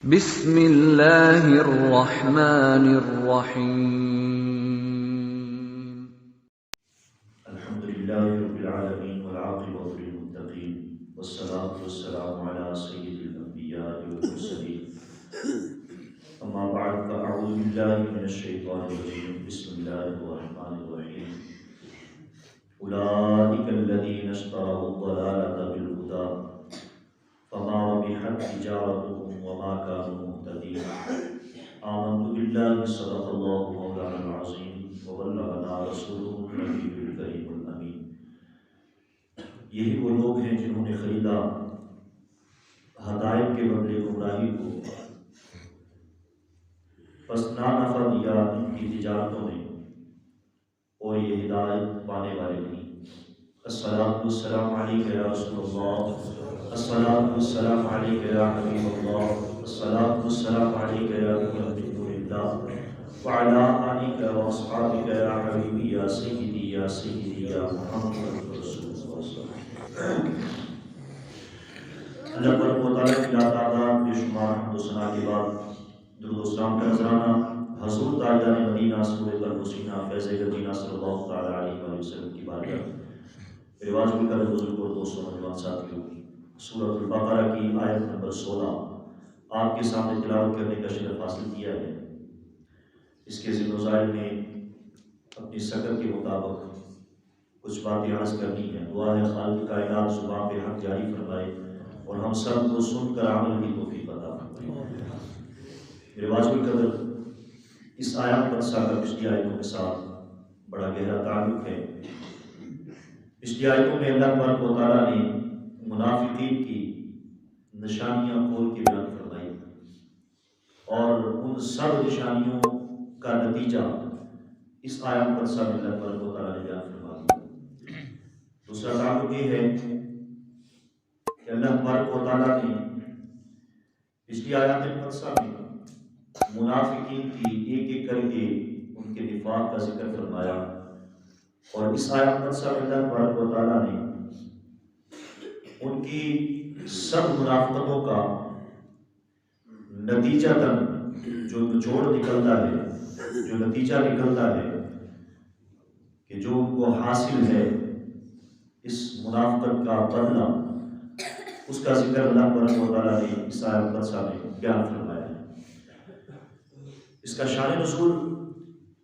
بسم اللہ الرحمن الرحیم۔ الحمد للہ رب العالمین والعاقبۃ للمتقین والصلاة والسلام علی سید الانبیاء والمرسلین اما بعد فاعوذ باللہ من الشیطان الرجیم بسم اللہ الرحمن الرحیم اولئک الذین اشتروا الضلالة بالہدی فما ربحت تجارتهم وما كانوا مهتدين آمنت بالله صدق الله مولانا العظيم وبلغنا رسوله النبي الكريم الأمين۔ یہی وہ لوگ ہیں جنہوں نے خریدا ہدایت کے بدلے گمراہی کو، پس نہ نفع دیا ان کی تجارتوں نے اور یہ ہدایت پانے والے نہیں۔ الصلاۃ والسلام علیک یا رسول اللہ، الصلاۃ والسلام علیک یا حبیب اللہ، الصلاۃ والسلام علیک یا نور اللہ وعلی آلک و اصحابک یا حبیبی یا سیدی یا محمد رسول اللہ صلی اللہ علیہ وسلم۔ اللہ تبارک و تعالیٰ کی تعداد بے شمار حمد و ثنا کے بعد درود و سلام کا نذرانہ حضور تاجدار مدینہ سور قلب و سینہ فیض گنجینہ صلی اللہ تعالیٰ علیہ وآلہ وسلم کی بارگاہ میرے واجب القدر بزرگ اور دوستوں نوجوان ساتھیوں، سورۃ البقرہ کی آیت نمبر 16 آپ کے سامنے تلاوت کرنے کا شرف حاصل کیا ہے۔ اس کے ذمہ ذائل نے اپنی سکت کے مطابق کچھ باتیں عرض کرنی ہیں۔ دعا ہے خالق کائنات زبان پہ حق جاری فرمائے اور ہم سب کو سن کر عمل کی توفیق عطا فرمائے۔ میرے واجب القدر اس آیت پر ساگر پچھلی آیتوں کے ساتھ بڑا گہرا تعلق ہے۔ پچھلی آیتوں میں اللہ تبارک و تعالیٰ نے منافقین کی نشانیاں کھول کے بیان فرمائی اور ان سب نشانیوں کا نتیجہ اس آیت پر سب اللہ تبارک و تعالیٰ نے بیان فرما دیا۔ دوسرا تعلق یہ ہے کہ اللہ تبارک و تعالیٰ نے پچھلی آیات مقدسہ میں منافقین کی ایک ایک کر کے ان کے نفاق کا ذکر فرمایا، اور اس آیت مقدسہ میں اللہ تبارک و تعالیٰ نے ان کی سب منافقتوں کا نتیجہ جو نچوڑ نکلتا ہے، جو نتیجہ نکلتا ہے کہ جو ان کو حاصل ہے اس منافقت کا بدلہ، اس کا ذکر اللہ تبارک و تعالیٰ نے اس آیت مقدسہ میں بیان فرمایا ہے۔ اس کا شان نزول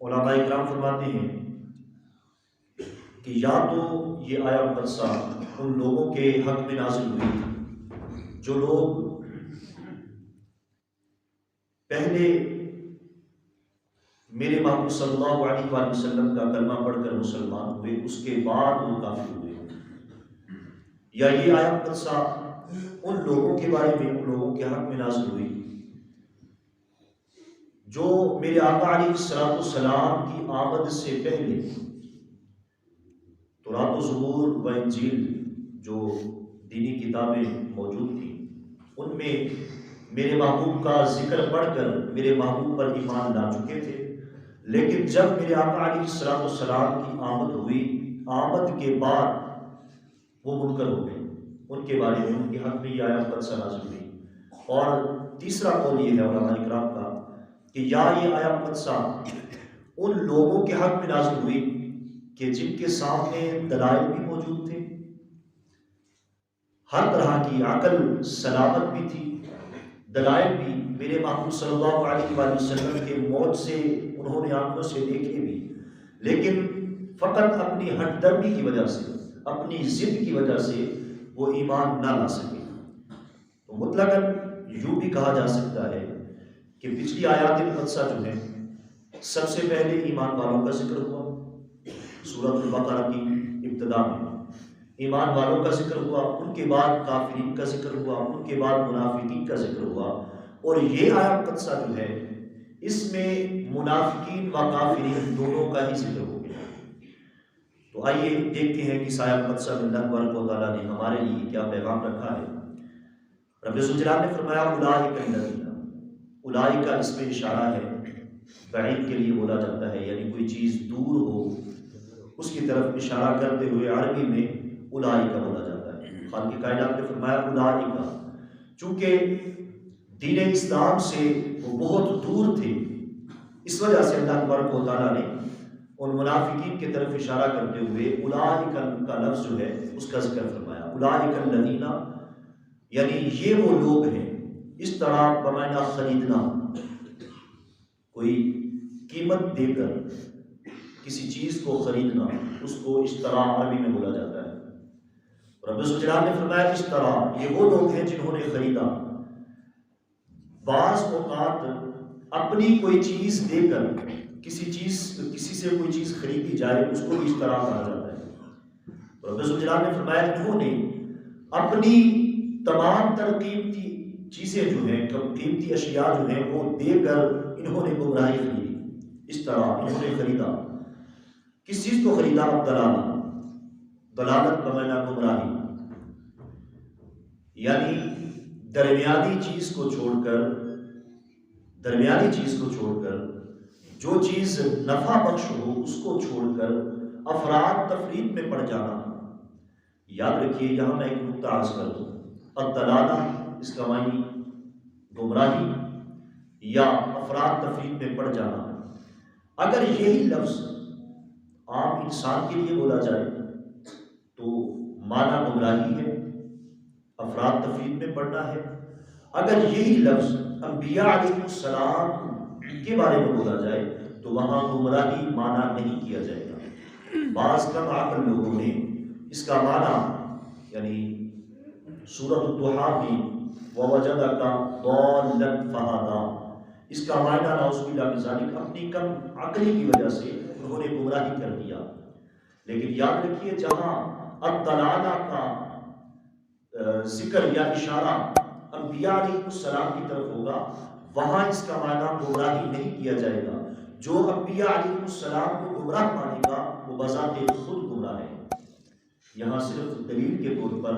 علماء اکرام فرماتے ہیں کہ یا تو یہ آیت مقدسہ ان لوگوں کے حق میں نازل ہوئی جو لوگ پہلے میرے محبوب صلی اللہ علیہ وآلہ وسلم کا کلمہ پڑھ کر مسلمان ہوئے، اس کے بعد وہ کافر ہوئے، یا یہ آیت مقدسہ ان لوگوں کے بارے میں، ان لوگوں کے حق میں نازل ہوئی جو میرے آقا علیہ السلام کی آمد سے پہلے تورات و زبور و انجیل جو دینی کتابیں موجود تھیں ان میں میرے محبوب کا ذکر پڑھ کر میرے محبوب پر ایمان لا چکے تھے، لیکن جب میرے آقا علیہ السلام کی آمد ہوئی، آمد کے بعد وہ منکر ہو گئے، ان کے بارے میں ان کے حق میں یہ آیت مقدسہ نازل ہوئی۔ اور تیسرا قول یہ ہے علماء اکرام کا کہ یا یہ آیت مقدسہ ان لوگوں کے حق میں نازل ہوئی کہ جن کے سامنے دلائل بھی موجود تھے، ہر طرح کی عقل سلامت بھی تھی، دلائل بھی، میرے محبوب صلی اللہ علیہ وآلہ وسلم کے موت سے انہوں نے آنکھوں سے دیکھے بھی، لیکن فقط اپنی ہٹ دردی کی وجہ سے، اپنی ضد کی وجہ سے وہ ایمان نہ لا سکے۔ تو مطلقاً یوں بھی کہا جا سکتا ہے کہ پچھلی آیات مقدسہ جو ہیں سب سے پہلے ایمان والوں کا ذکر ہوا، سورۃ البقرہ کی ابتدا میں ایمان والوں کا ذکر ہوا، ان کے بعد کافرین کا ذکر ہوا، ان کے بعد منافقین کا ذکر ہوا، اور یہ آیت مقدسہ جو ہے اس میں منافقین و کافرین دونوں کا ہی ذکر ہو گیا۔ تو آئیے دیکھتے ہیں کہ اس آیت مقدسہ میں اللہ تبارک و تعالیٰ نے ہمارے لیے کیا پیغام رکھا ہے۔ رب ذوالجلال نے فرمایا اولئک الذین، اولئک کا اس میں اشارہ ہے، بعید کے لیے بولا جاتا ہے، یعنی کوئی چیز دور ہو اس کی طرف اشارہ کرتے ہوئے عربی میں اولئک بولا جاتا ہے۔ خالق کائنات نے فرمایا اولئک، چونکہ دین اسلام سے وہ بہت دور تھے۔ اس وجہ سے اللہ تبارک و تعالیٰ نے ان منافقین کی طرف اشارہ کرتے ہوئے اولئک کا لفظ جو ہے اس کا ذکر فرمایا، اولئک الذین، یعنی یہ وہ لوگ ہیں، اس طرح بمعنی خریدنا، کوئی قیمت دے کر کسی چیز کو خریدنا، اس کو اشترا عربی میں بولا جاتا ہے۔ رب الجلال نے فرمایا اشترا، یہ وہ لوگ ہیں جنہوں نے خریدا۔ بعض اوقات اپنی کوئی چیز دے کر کسی سے کوئی چیز خریدی جائے اس کو بھی اشترا کہا جاتا ہے۔ رب الجلال نے فرمایا انہوں نے اپنی تمام تر قیمتی چیزیں جو ہیں، قیمتی اشیاء جو ہیں وہ دے کر انہوں نے گمراہی خریدی، اس طرح انہوں نے خریدا۔ کس چیز کو خریدا؟ دلالت بمعنی گمراہی، یعنی درمیانی چیز کو چھوڑ کر جو چیز نفع بخش ہو اس کو چھوڑ کر افراد تفرید میں پڑ جانا۔ یاد رکھیے یہاں میں ایک نقطہ عرض کر دوں، الدلالہ اس کا معنی گمراہی یا افراد تفرید میں پڑ جانا۔ اگر یہی لفظ عام انسان کے لیے بولا جائے تو معنی گمراہی ہے، افراد تفرید میں پڑنا ہے۔ اگر یہی لفظ انبیاء علیہ السلام کے بارے میں بولا جائے تو وہاں گمراہی معنی نہیں کیا جائے گا۔ بعض کم عقل لوگوں نے اس کا معنی، یعنی سورۃ الضحیٰ میں وَوَجَدَكَ ضَالًّا فَہَدَىٰ، اس کا معنی نعوذ باللہ من ذالک اپنی کم عقلی کی وجہ سے انہوں نے گمراہی کر دیا۔ لیکن یاد رکھیے جہاں الدلالہ کا ذکر یا اشارہ انبیاء علیہ السلام کی طرف ہوگا وہاں اس کا معنی گمراہی نہیں کیا جائے گا۔ جو انبیاء علیہ السلام کو گمراہ مانے گا وہ بذات خود گمراہ ہے۔ یہاں صرف دلیل کے طور پر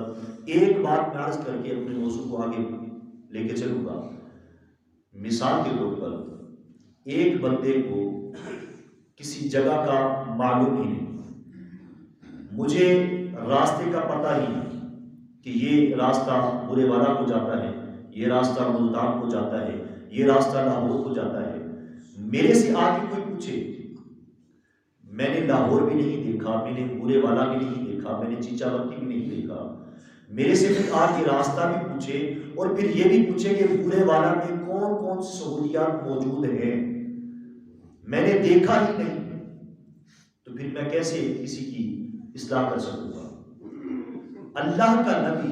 ایک بات میں عرض کر کے اپنے موضوع کو آگے لے کے چلوں گا۔ مثال کے طور پر ایک بندے کو کسی جگہ کا معلوم ہی نہیں، مجھے راستے کا پتہ ہی نہیں کہ یہ راستہ برے والا کو جاتا ہے، یہ راستہ ملتان کو جاتا ہے، یہ راستہ لاہور کو جاتا ہے۔ میرے سے آگے کوئی پوچھے، میں نے لاہور بھی نہیں دیکھا، میں نے برے والا بھی نہیں دیکھا، میں نے چیچا بتی بھی نہیں دیکھا، میرے سے پھر آگے راستہ بھی پوچھے اور پھر یہ بھی پوچھے کہ برے والا میں کون کون سی سہولیات موجود ہیں، میں نے دیکھا ہی نہیں، تو پھر میں کیسے کسی کی اصلاح کر سکوں گا؟ اللہ کا نبی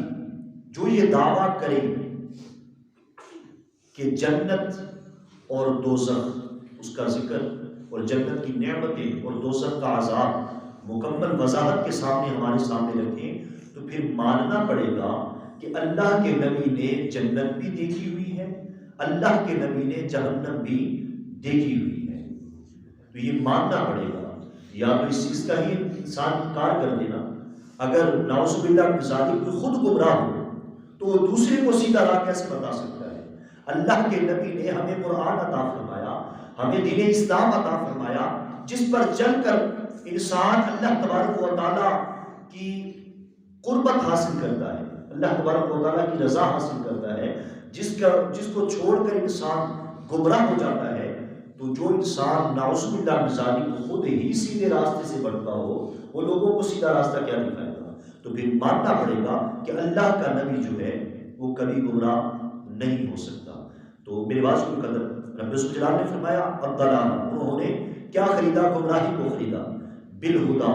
جو یہ دعویٰ کرے کہ جنت اور دوزخ اس کا ذکر اور جنت کی نعمتیں اور دوزخ کا عذاب مکمل وضاحت کے سامنے ہمارے سامنے رکھیں تو پھر ماننا پڑے گا کہ اللہ کے نبی نے جنت بھی دیکھی ہوئی ہے، اللہ کے نبی نے جہنم بھی دیکھی ہوئی ہے۔ تو یہ ماننا پڑے گا، یا تو اس چیز کا ہی انسان انکار کر دینا۔ اگر نعوذ باللہ من ذالک کوئی خود گمراہ ہو تو وہ دوسرے کو سیدھا راہ کیسے بتا سکتا ہے؟ اللہ کے نبی نے ہمیں قرآن عطا فرمایا، ہمیں دین اسلام عطا فرمایا، جس پر چل کر انسان اللہ تبارک و تعالیٰ کی قربت حاصل کرتا ہے، اللہ تبارک و تعالیٰ کی رضا حاصل کرتا ہے۔ جس کو چھوڑ کر انسان گمراہ ہو جاتا ہے، تو جو انسان نعوذ باللہ من ذالک خود ہی سیدھے راستے سے بڑھتا ہو وہ لوگوں کو سیدھا راستہ کیا دکھائے گا؟ تو پھر ماننا پڑے گا کہ اللہ کا نبی جو ہے وہ کبھی گمراہ نہیں ہو سکتا۔ تو میرے بات کو قدر رب الجلال نے فرمایا الضلالہ، انہوں نے کیا خریدا؟ گمراہی کو خریدا۔ بالہدا،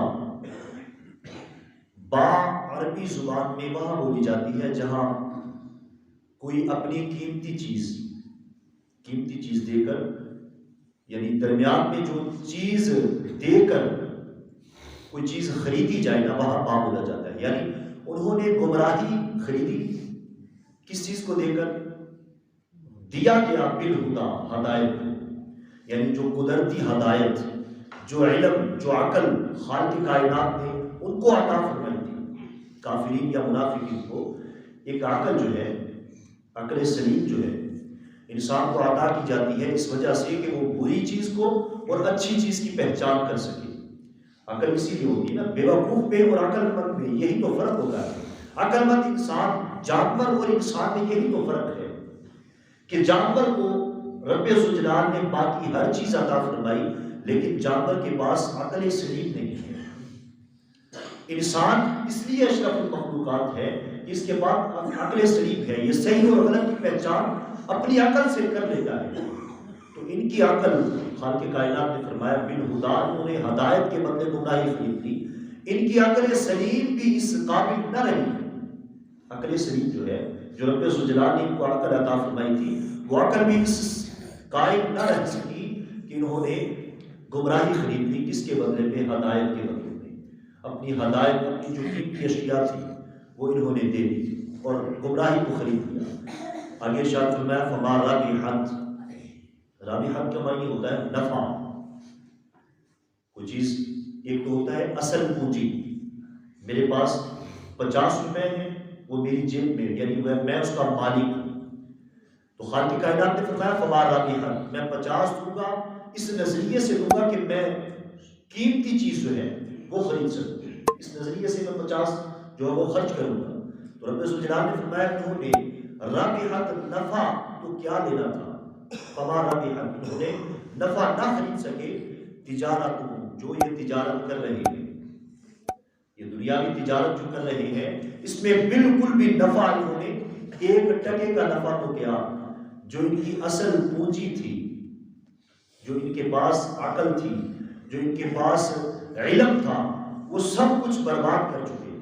با عربی زبان میں وہاں بولی جاتی ہے جہاں کوئی اپنی قیمتی چیز دے کر، یعنی درمیان میں جو چیز دے کر کوئی چیز خریدی جائے نا وہاں با بولا جاتا ہے۔ یعنی انہوں نے گمراہی خریدی کس چیز کو دے کر؟ دیا کیا؟ بالہدا، ہدایت کو، یعنی جو قدرتی ہدایت، جو علم، جو عقل خالق کائنات نے ان کو عطا فرمائی تھی۔ کافرین یا منافقین کو ایک عقل جو ہے، عقل سلیم جو ہے انسان کو عطا کی جاتی ہے اس وجہ سے کہ وہ بری چیز کو اور اچھی چیز کی پہچان کر سکے۔ عقل اسی لیے ہوتی ہے نا، بیوقوف پہ اور عقل مند میں یہی تو فرق ہوتا ہے۔ عقل مند انسان، جانور اور انسان میں یہی تو فرق ہے کہ جانور کو رب ذوالجلال نے باقی ہر چیز عطا فرمائی، لیکن جانور کے پاس عقل سلیم نہیں ہے۔ انسان اس لیے اشرف المخلوقات ہے کہ اس کے پاس عقل سلیم ہے، یہ صحیح اور غلط کی پہچان اپنی عقل سے کر لیتا ہے۔ تو ان کی عقل، خالق کائنات نے فرمایا بالہدا، انہوں نے ہدایت کے بدلے گمراہی خرید لی۔ ان کی عقل سلیم بھی اس قابل نہ رہی۔ عقل سلیم جو ہے، جو رب ذوالجلال نے ان کو عقل عطا فرمائی تھی، وہ عقل بھی اس قائم نہ رہ سکی کہ انہوں نے گمراہی خرید لی۔ کس کے بدلے میں؟ ہدایت کے بدلے میں۔ اپنی ہدایت، اپنی جو قیمتی اشیاء تھی وہ انہوں نے دے دی اور گمراہی کو خرید لیا۔ آگے ارشاد فرمایا فما رابحت، رابحت کا معنی ہوتا ہے نفع۔ کوئی چیز ایک تو ہوتا ہے اصل پونجی، میرے پاس 50 روپے ہیں، وہ میری جیب میں، یعنی میں اس کا مالک ہوں۔ تو خالق کائنات نے فرمایا فما رابحت، میں 50 دوں گا، اس نظریے سے دوں گا کہ میں قیمتی چیز جو ہے وہ خرید سکوں، اس نظریے سے میں 50 جو ہے وہ خرچ کروں گا۔ تو رب ذوالجلال نے فرمایا انہوں نے رابحت نفع تو کیا لینا تھا، فما رابحت، انہوں نے نفع نہ خرید سکے، تجارت جو یہ تجارت کر رہے ہیں، یہ دنیاوی تجارت جو کر رہے ہیں، اس میں بالکل بھی نفع انہوں نے 1% کا نفع تو کیا، جو ان کی اصل پونجی تھی، جو ان کے پاس عقل تھی، جو ان کے پاس علم تھا، وہ سب کچھ برباد کر چکے۔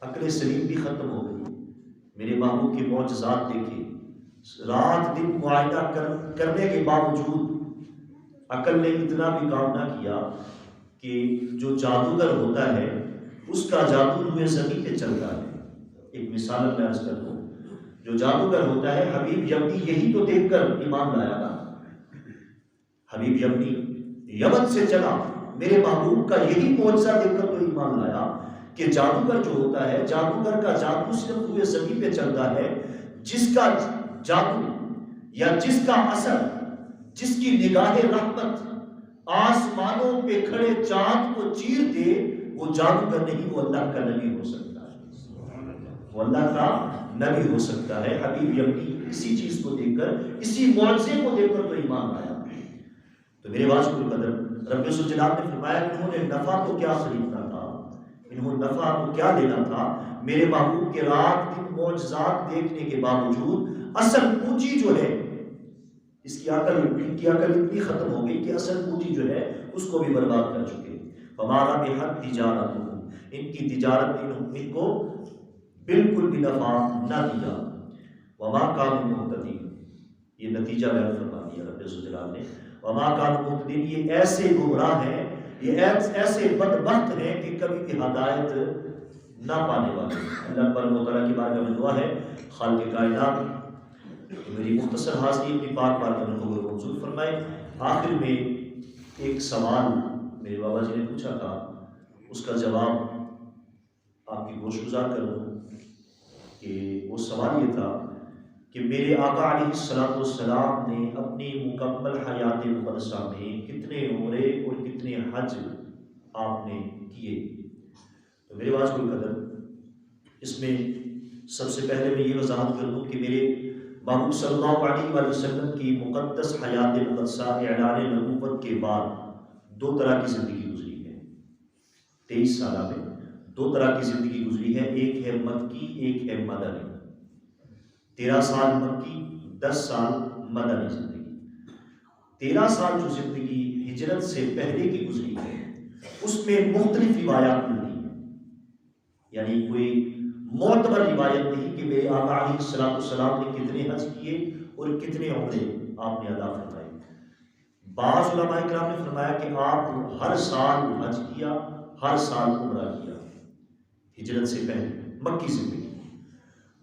عقل سلیم بھی ختم ہو گئی۔ میرے محبوب کے معجزات دیکھے، رات دن معاہدہ کرنے کے باوجود عقل نے اتنا بھی کام نہ کیا کہ جو جادوگر ہوتا ہے اس کا جادو روئے زمین پہ چلتا ہے۔ ایک مثال میں عرض کر دوں، جو جادوگر ہوتا ہے، حبیب یمنی یہی تو دیکھ کر ایمان لایا نا۔ حبیب یمنی یمن سے چلا، میرے محبوب کا یہی معجزہ دیکھ کر تو ایمان لایا کہ جادوگر جو ہوتا ہے، جادوگر کا جادو صرف روئے زمین پہ چلتا ہے۔ جس کا جادو یا جس کا اثر، جس کی نگاہ رحمت آسمانوں پہ کھڑے چاند کو چیر دے، وہ جادوگر نہیں، وہ اللہ کا نبی ہو سکتا ہے، وہ اللہ کا نبی ہو سکتا ہے۔ حبیب یمنی اسی چیز کو دیکھ کر، اسی معجزے کو دیکھ کر تو ایمان لایا۔ تو میرے واجب القدر رب ذوالجلال نے فرمایا انہوں نے نفع تو کیا خریدنا تھا، انہوں نے نفع تو کیا لینا تھا، میرے محبوب کے رات دن معجزات دیکھنے کے باوجود اصل پونجی جو ہے، اس کی عقل، ان کی عقل اتنی ختم ہو گئی کہ اصل پونجی جو ہے اس کو بھی برباد کر چکے۔ ہمارا بحق تجارت، ان کی تجارت ان کو بالکل بھی نفع نہ دیا۔ وما كانوا مهتدين، یہ نتیجہ بیان فرما دیا رب ذوالجلال نے۔ وما كانوا مهتدين، یہ ایسے گمراہ ہیں، یہ ایسے بدبخت ہیں کہ کبھی بھی ہدایت نہ پانے والے۔ اللہ تعالیٰ کی بارگاہ میں دعا ہے، خالق کائنات میری مختصر حاضری اپنی پاک بارگاہ میں قبول منظور فرمائے۔ آخر میں ایک سوال میرے بابا جی نے پوچھا تھا، اس کا جواب آپ کی گوش گزار کر دوں کہ وہ سوال یہ تھا کہ میرے آقا علیہ السلام نے اپنی مکمل حیات مقدسہ میں کتنے عمرے اور کتنے حج آپ نے کیے؟ تو میرے واجب القدر اس میں سب سے پہلے میں یہ وضاحت کر دوں کہ میرے محبوب صلی اللہ علیہ وآلہ وسلم کی مقدس حیات مقدسہ اعلان نبوت کے بعد 2 طرح کی زندگی گزری ہے۔ 23 سالہ میں 2 طرح کی زندگی گزری ہے، ایک ہے مکی، ایک ہے مدنی۔ 13 سال مکی، 10 سال مدنی زندگی۔ 13 سال جو زندگی ہجرت سے پہلے کی گزری ہے، اس میں مختلف روایات ملتی ہیں، یعنی کوئی معتبر روایت نہیں کہ میرے آقا علیہ السلام نے کتنے حج کیے اور کتنے عمرے آپ نے ادا فرمائے۔ بعض علماء کرام نے فرمایا کہ آپ ہر سال حج کیا، ہر سال عمرہ کیا ہجرت سے پہلے مکی زندگی۔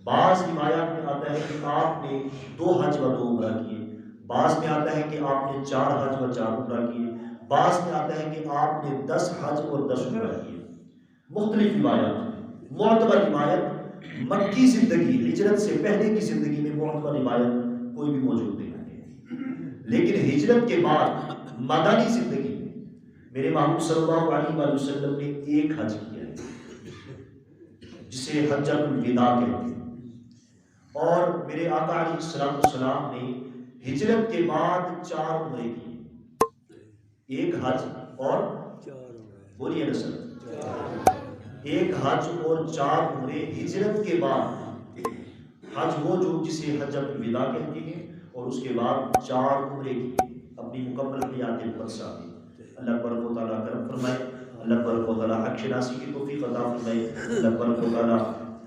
بعض روایات میں آتا ہے کہ آپ نے 2 حج و 2 عمرہ کیے، بعض میں آتا ہے کہ آپ نے 4 حج و 4 عمرہ کیے، بعض میں آتا ہے کہ آپ نے 10 حج اور 10 عمرہ کیے۔ مختلف روایات، معتبر روایت مکی زندگی ہجرت سے پہلے کی زندگی میں معتبر روایت کوئی بھی موجود نہیں ہے، لیکن ہجرت کے بعد مدنی زندگی میں میرے محبوب صلی اللہ علیہ وآلہ وسلم نے 1 حج کیا ہے، جسے حجۃ الوداع کہتے ہیں، اور میرے آقا علیہ السلام نے ہجرت کے بعد 4 عمرے کی، ایک حج اور بولیے نا سر، ایک حج اور 4 عمرے ہجرت کے بعد۔ حج وہ جو جسے حج الوداع کہتے ہیں، اور اس کے بعد 4 عمرے کی اپنی مکمل حیات مقدسہ میں۔ اللہ تبارک و تعالیٰ کرم فرمائے، اللہ تبارک و تعالیٰ حق شناسی کی توفیق عطا فرمائے، اللہ تبارک و تعالیٰ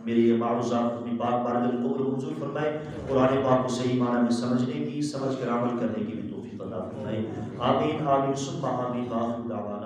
میری یہ معروضات اپنی پاک بارگاہ میں قبول و منظور فرمائے، قرآن پاک کو صحیح معنی میں سمجھنے کی، سمجھ کر عمل کرنے کی بھی توفیق عطا فرمائے۔ آمین آمین ثم آمین، وآخر دعوانا